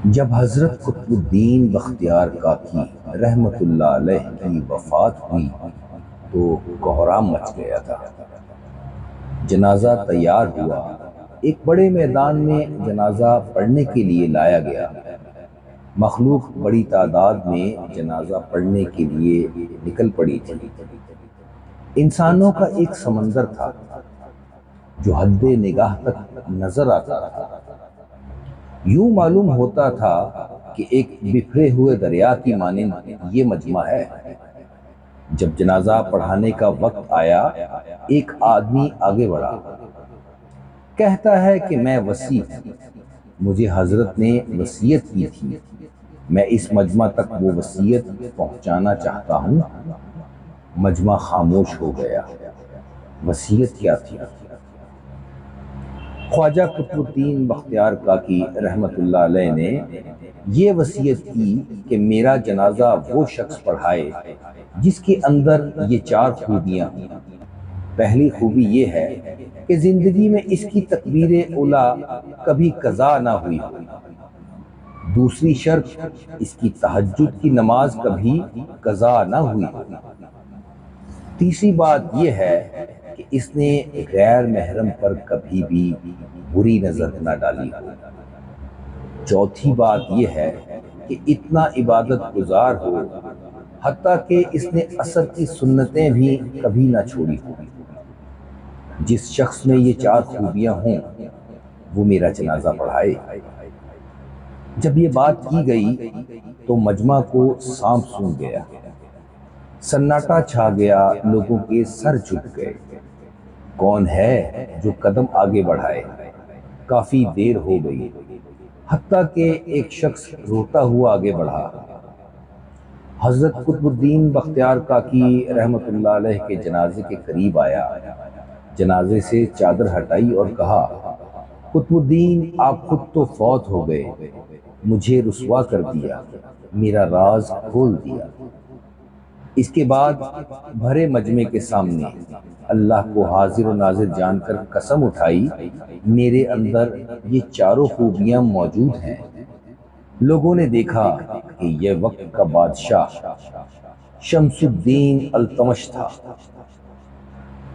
جب حضرت قطب الدین بختیار کاکی رحمت اللہ علیہ کی وفات ہوئی تو کوہرام مچ گیا تھا۔ جنازہ تیار ہوا، ایک بڑے میدان میں جنازہ پڑھنے کے لیے لایا گیا۔ مخلوق بڑی تعداد میں جنازہ پڑھنے کے لیے نکل پڑی تھی۔ انسانوں کا ایک سمندر تھا جو حد نگاہ تک نظر آتا تھا۔ یوں معلوم ہوتا تھا کہ ایک بکھرے ہوئے دریا کی مانند یہ مجمع ہے۔ جب جنازہ پڑھانے کا وقت آیا، ایک آدمی آگے بڑھا، کہتا ہے کہ میں وصی ہوں، مجھے حضرت نے وصیت کی تھی، میں اس مجمع تک وہ وصیت پہنچانا چاہتا ہوں۔ مجمع خاموش ہو گیا۔ وصیت کیا تھی؟ خواجہ قطب الدین بختیار کاکی رحمت اللہ علیہ نے یہ وصیت کی کہ میرا جنازہ وہ شخص پڑھائے جس کے اندر یہ چار خوبیاں ہوں۔ پہلی خوبی یہ ہے کہ زندگی میں اس کی تکبیر اولیٰ کبھی قضا نہ ہوئی ہو۔ دوسری شرط، اس کی تہجد کی نماز کبھی قضا نہ ہوئی ہو۔ تیسری بات یہ ہے کہ اس نے غیر محرم پر کبھی بھی بری نظر نہ ڈالی ہو۔ چوتھی بات یہ ہے کہ اتنا عبادت گزار ہو حتیٰ کہ اس نے عصر کی سنتیں بھی کبھی نہ چھوڑی ہو۔ جس شخص میں یہ چار خوبیاں ہوں وہ میرا جنازہ پڑھائے۔ جب یہ بات کی گئی تو مجمع کو سانپ سونگھ گیا، سناٹا چھا گیا، لوگوں کے سر جھک گئے۔ کون ہے جو قدم آگے بڑھائے؟ کافی دیر ہو گئی، حتیٰ کہ ایک شخص روتا ہوا آگے بڑھا۔ حضرت قطب الدین بختیار کاکی رحمت اللہ علیہ کے جنازے کے قریب آیا، جنازے سے چادر ہٹائی اور کہا، قطب الدین آپ خود تو فوت ہو گئے، مجھے رسوا کر دیا، میرا راز کھول دیا۔ اس کے بعد بھرے مجمع کے سامنے اللہ کو حاضر و ناظر جان کر قسم اٹھائی، میرے اندر یہ چاروں خوبیاں موجود ہیں۔ لوگوں نے دیکھا کہ یہ وقت کا بادشاہ شمس الدین التمش تھا۔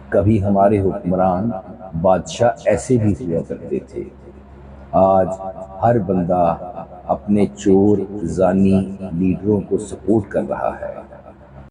کبھی ہمارے حکمران بادشاہ ایسے بھی ہوا کرتے تھے۔ آج ہر بندہ اپنے چور زانی لیڈروں کو سپورٹ کر رہا ہے۔